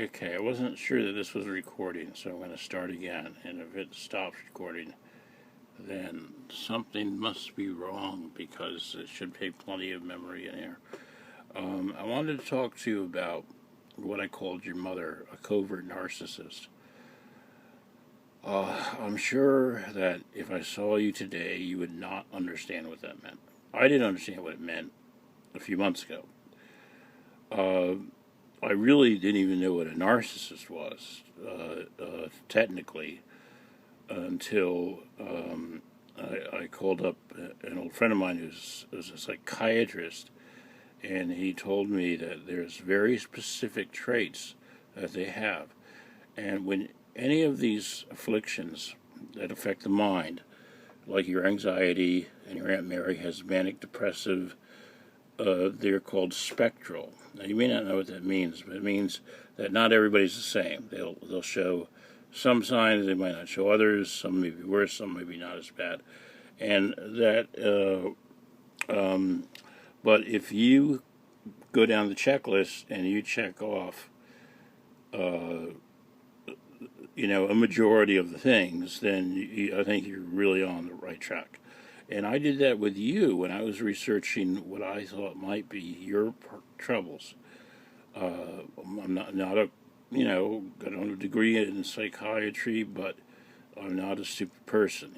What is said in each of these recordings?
Okay, I wasn't sure that this was recording, so I'm going to start again. And if it stops recording, then something must be wrong because it should take plenty of memory in here. I wanted to talk to you about what I called your mother, a covert narcissist. I'm sure that if I saw you today, you would not understand what that meant. I didn't understand what it meant a few months ago. I really didn't even know what a narcissist was, technically, until I called up an old friend of mine who's a psychiatrist, and he told me that there's very specific traits that they have. And when any of these afflictions that affect the mind, like your anxiety, and your Aunt Mary has manic depressive, they're called spectral. Now, you may not know what that means, but it means that not everybody's the same. They'll show some signs, they might not show others. Some may be worse, some may be not as bad. And that, but if you go down the checklist and you check off, a majority of the things, then I think you're really on the right track. And I did that with you when I was researching what I thought might be your troubles. I'm not a, I don't have a degree in psychiatry, but I'm not a stupid person,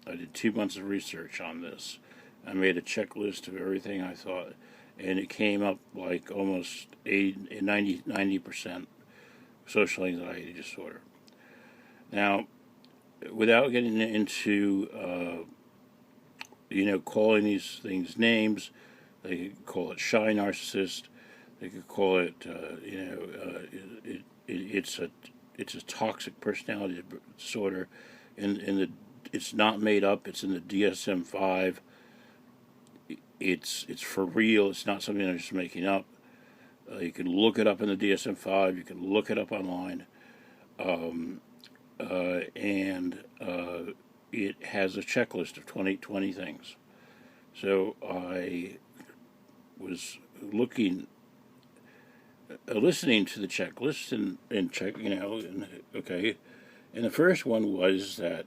I did 2 months of research on this. I made a checklist of everything I thought, and it came up like almost 90% social anxiety disorder. Now, without getting into calling these things names, they could call it shy narcissist. They could call it, it's a toxic personality disorder. It's not made up. It's in the DSM-5. It's for real. It's not something I'm just making up. You can look it up in the DSM-5. You can look it up online, and it has a checklist of 20 things. So I was listening to the checklist and checking, okay. And the first one was that,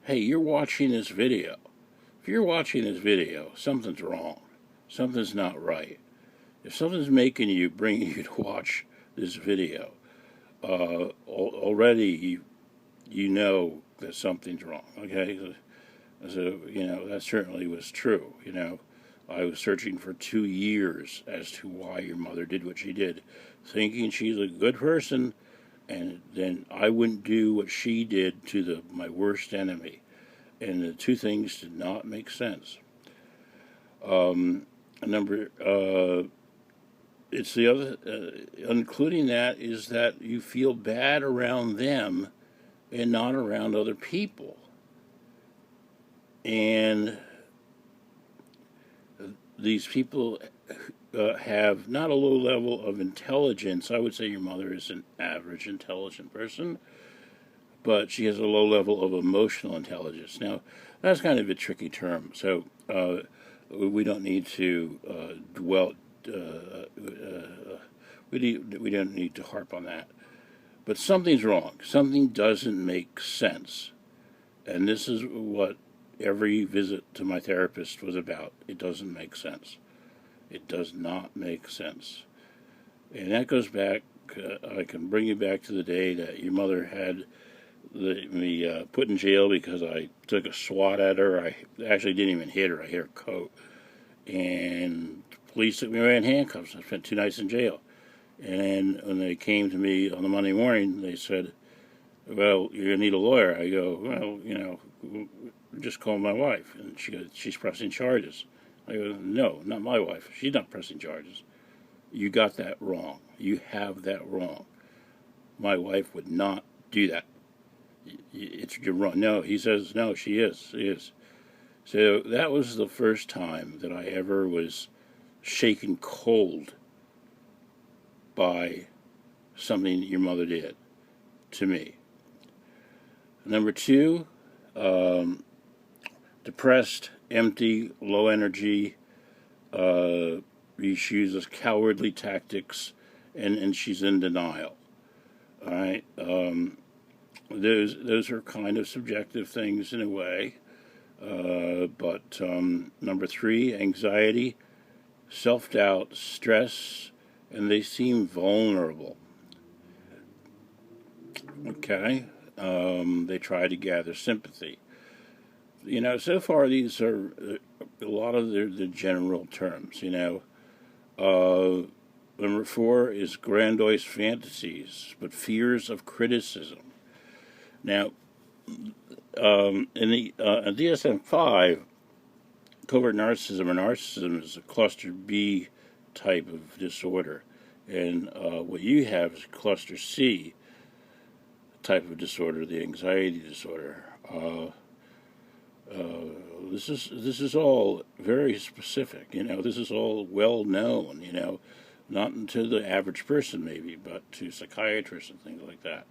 hey, you're watching this video. If you're watching this video, something's wrong. Something's not right. If something's bringing you to watch this video, already you know that something's wrong, okay? So, that certainly was true, I was searching for 2 years as to why your mother did what she did, thinking she's a good person, and then I wouldn't do what she did to my worst enemy. And the two things did not make sense. It's the other, including that, is that you feel bad around them and not around other people. And these people have not a low level of intelligence. I would say your mother is an average intelligent person, but she has a low level of emotional intelligence. Now, that's kind of a tricky term, so we don't need to we don't need to harp on that. But something's wrong. Something doesn't make sense. And this is what every visit to my therapist was about. It doesn't make sense. It does not make sense. And that goes back, I can bring you back to the day that your mother had me put in jail because I took a swat at her. I actually didn't even hit her. I hit her coat. And the police took me away in handcuffs. I spent 2 nights in jail. And when they came to me on the Monday morning, they said, well, you're going to need a lawyer. I go, well, just call my wife. And she goes, she's pressing charges. I go, no, not my wife. She's not pressing charges. You got that wrong. You have that wrong. My wife would not do that. You're wrong. No, he says, no, she is. She is. So that was the first time that I ever was shaken cold by something your mother did to me. Number 2, depressed, empty, low energy. She uses cowardly tactics and she's in denial. All right, those are kind of subjective things in a way. But number 3, anxiety, self-doubt, stress, and they seem vulnerable. Okay, they try to gather sympathy. So far these are a lot of the general terms. Number 4 is grandiose fantasies, but fears of criticism. Now, in the DSM-5, covert narcissism or narcissism is a cluster B type of disorder, and what you have is cluster C type of disorder, the anxiety disorder. This is all very specific. This is all well known. Not to the average person maybe, but to psychiatrists and things like that.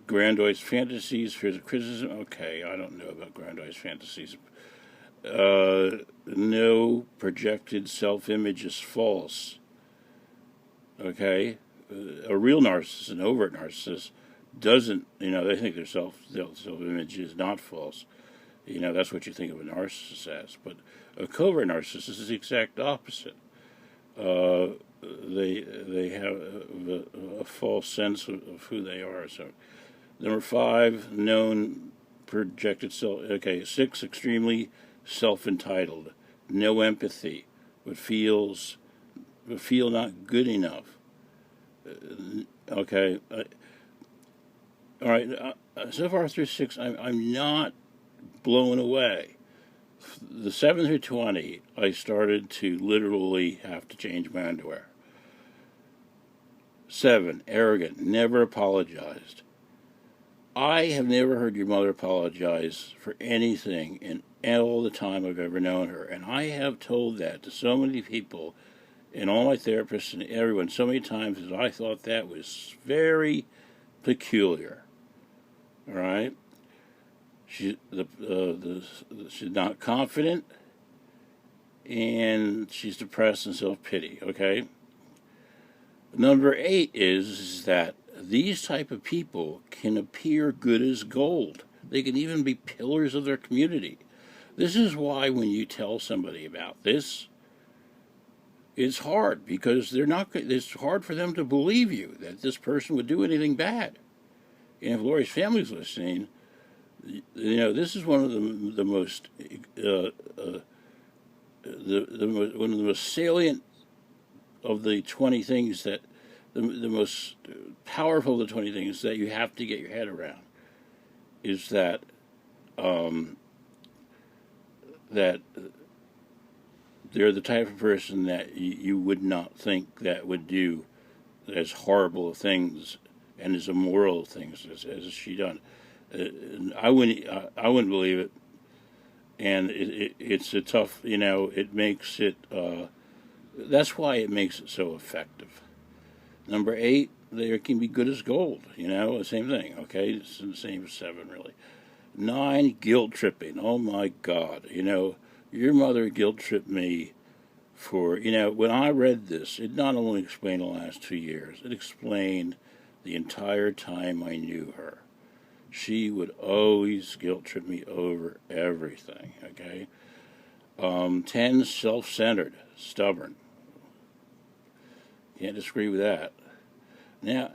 Grandiose fantasies, fears of criticism. Okay, I don't know about grandiose fantasies. No, projected self-image is false. Okay, a real narcissist, an overt narcissist, doesn't. They think their self-image is not false. That's what you think of a narcissist as. But a covert narcissist is the exact opposite. They have a false sense of who they are. So, number 5, known projected self. Okay, 6, extremely self-entitled, no empathy, but feel not good enough. Okay, all right. So far through 6, I'm not blown away. The 7 through 20, I started to literally have to change my underwear. 7, arrogant, never apologized. I have never heard your mother apologize for anything in all the time I've ever known her. And I have told that to so many people and all my therapists and everyone so many times that I thought that was very peculiar. All right? She's not confident, and she's depressed and self-pity, okay? Number 8 is that these type of people can appear good as gold. They can even be pillars of their community. This is why when you tell somebody about this, it's hard, because it's hard for them to believe you that this person would do anything bad. And if Lori's family's listening, this is one of the most one of the most salient of the 20 things that the most powerful of the 20 things that you have to get your head around is that that they're the type of person that you would not think that would do as horrible things and as immoral things as she done. I wouldn't believe it, and it's a tough. It makes it. That's why it makes it so effective. Number 8, they can be good as gold. The same thing. Okay, it's the same as 7, really. 9, guilt tripping. Oh my God, your mother guilt tripped me for. When I read this, it not only explained the last 2 years, it explained the entire time I knew her. She would always guilt trip me over everything, okay? 10, self-centered, stubborn. Can't disagree with that. Now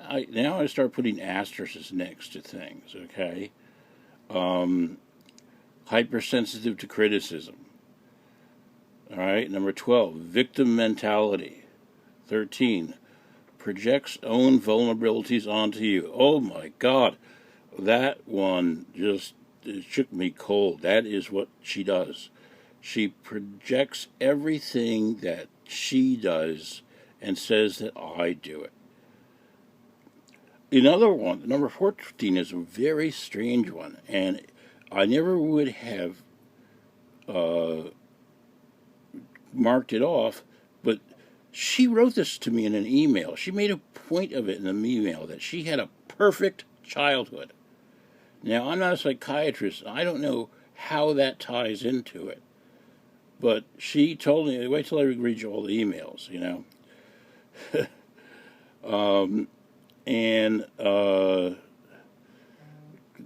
I start putting asterisks next to things, okay? Hypersensitive to criticism. All right, number 12, victim mentality. 13, projects own vulnerabilities onto you. Oh my God. That one just shook me cold. That is what she does. She projects everything that she does and says that I do it. Another one, number 14, is a very strange one, and I never would have marked it off, but she wrote this to me in an email. She made a point of it in the email that she had a perfect childhood. Now, I'm not a psychiatrist. I don't know how that ties into it. But she told me, wait till I read you all the emails, And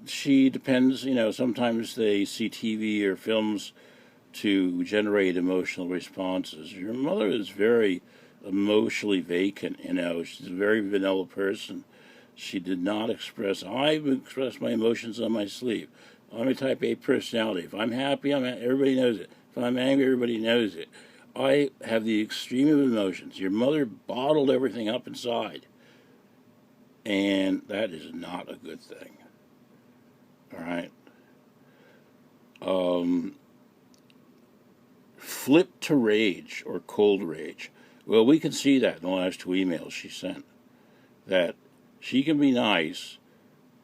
she depends, sometimes they see TV or films to generate emotional responses. Your mother is very emotionally vacant, she's a very vanilla person. She did not express, I express my emotions on my sleeve. I'm a type A personality. If I'm happy, everybody knows it. If I'm angry, everybody knows it. I have the extreme of emotions. Your mother bottled everything up inside, and that is not a good thing. All right. Flip to rage or cold rage. Well, we can see that in the last 2 emails she sent. That she can be nice,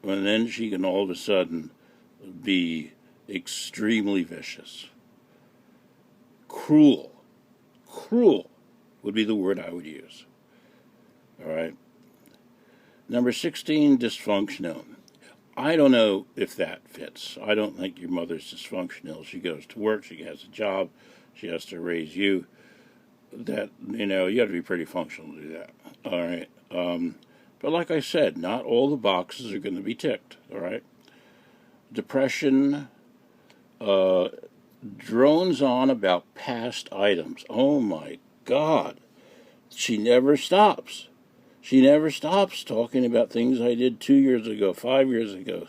and then she can all of a sudden be extremely vicious. Cruel. Cruel would be the word I would use. All right. Number 16, dysfunctional. I don't know if that fits. I don't think your mother's dysfunctional. She goes to work, she has a job, she has to raise you. That, you have to be pretty functional to do that. All right. But like I said, not all the boxes are going to be ticked. All right. Depression, drones on about past items. Oh my God. She never stops. She never stops talking about things I did 2 years ago, 5 years ago.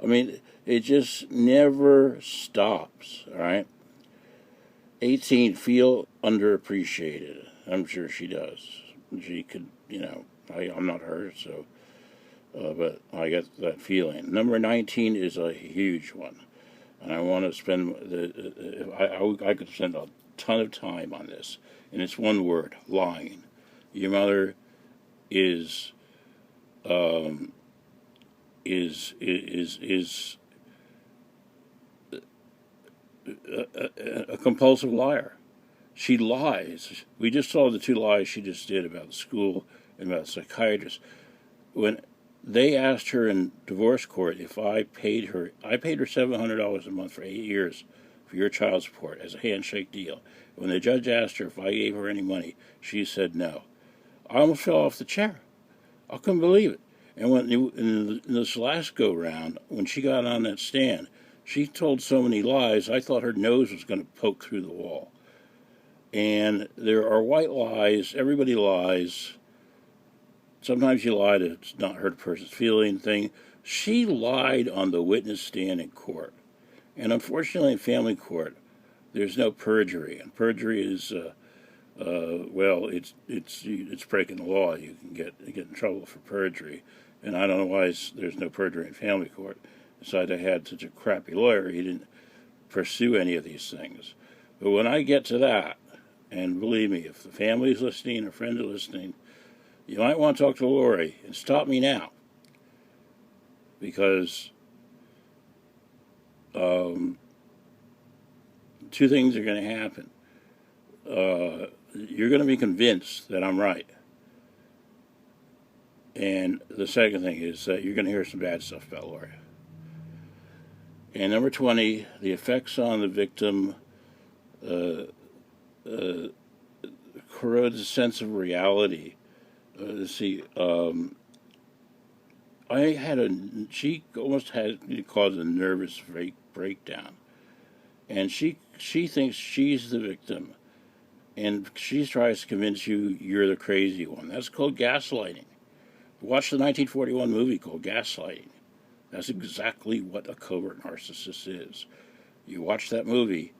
I mean, it just never stops, all right? 18, feel underappreciated. I'm sure she does. She could, I'm not her, so, but I get that feeling. Number 19 is a huge one. And I want to spend, I could spend a ton of time on this. And it's one word, lying. Your mother is a compulsive liar. She lies. We just saw the 2 lies she just did about the school and about the psychiatrist. When they asked her in divorce court if I paid her $700 a month for 8 years for your child support as a handshake deal. When the judge asked her if I gave her any money, she said no. I almost fell off the chair. I couldn't believe it. And when in this last go round, when she got on that stand, she told so many lies, I thought her nose was going to poke through the wall. And there are white lies. Everybody lies. Sometimes you lie to not hurt a person's feeling thing. She lied on the witness stand in court. And unfortunately in family court, there's no perjury. And perjury is, it's breaking the law. You can get in trouble for perjury. And I don't know why there's no perjury in family court. Besides, I had such a crappy lawyer, he didn't pursue any of these things. But when I get to that, and believe me, if the family's listening or friends are listening, you might want to talk to Lori and stop me now. Because 2 things are going to happen. You're going to be convinced that I'm right. And the second thing is that you're going to hear some bad stuff about Lori. And number 20, the effects on the victim corrodes a sense of reality. She almost had caused a nervous breakdown. And she thinks she's the victim. And she tries to convince you you're the crazy one. That's called gaslighting. Watch the 1941 movie called Gaslighting. That's exactly what a covert narcissist is. You watch that movie,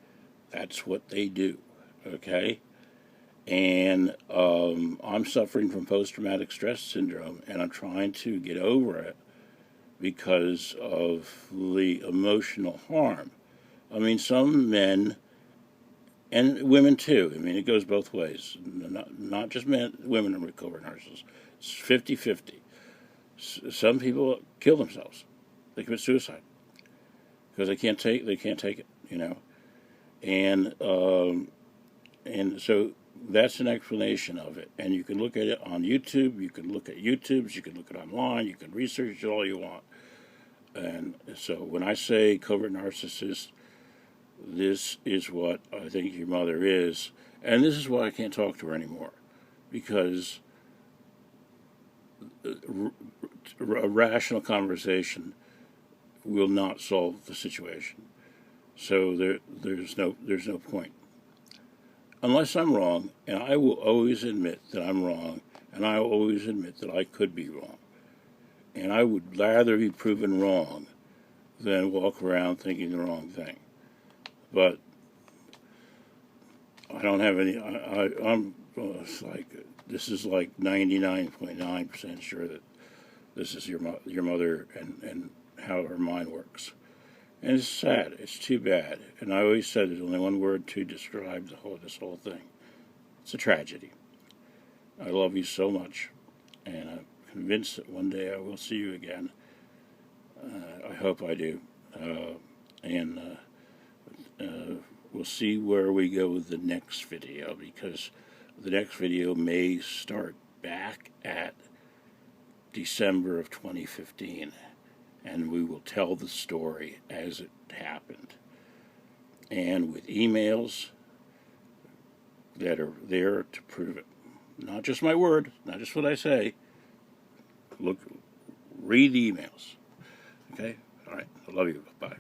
that's what they do, okay? And I'm suffering from post-traumatic stress syndrome, and I'm trying to get over it because of the emotional harm. I mean, some men, and women too, I mean, it goes both ways. Not just men, women are covert narcissists. It's 50-50. Some people kill themselves. They commit suicide because they can't take it, and so that's an explanation of it. And you can look at it on YouTube. You can look at YouTube's. You can look at it online. You can research it all you want. And so when I say covert narcissist, this is what I think your mother is, and this is why I can't talk to her anymore, because a rational conversation will not solve the situation. So there's no point. Unless I'm wrong, and I will always admit that I'm wrong, and I will always admit that I could be wrong. And I would rather be proven wrong than walk around thinking the wrong thing. But I don't have any. I'm like, this is like 99.9% sure that this is your mother and how her mind works. And it's sad. It's too bad. And I always said there's only one word to describe this whole thing. It's a tragedy. I love you so much, and I'm convinced that one day I will see you again. I hope I do. And we'll see where we go with the next video, because the next video may start back at December of 2015. And we will tell the story as it happened. And with emails that are there to prove it. Not just my word, not just what I say. Read the emails. Okay? All right. I love you. Bye.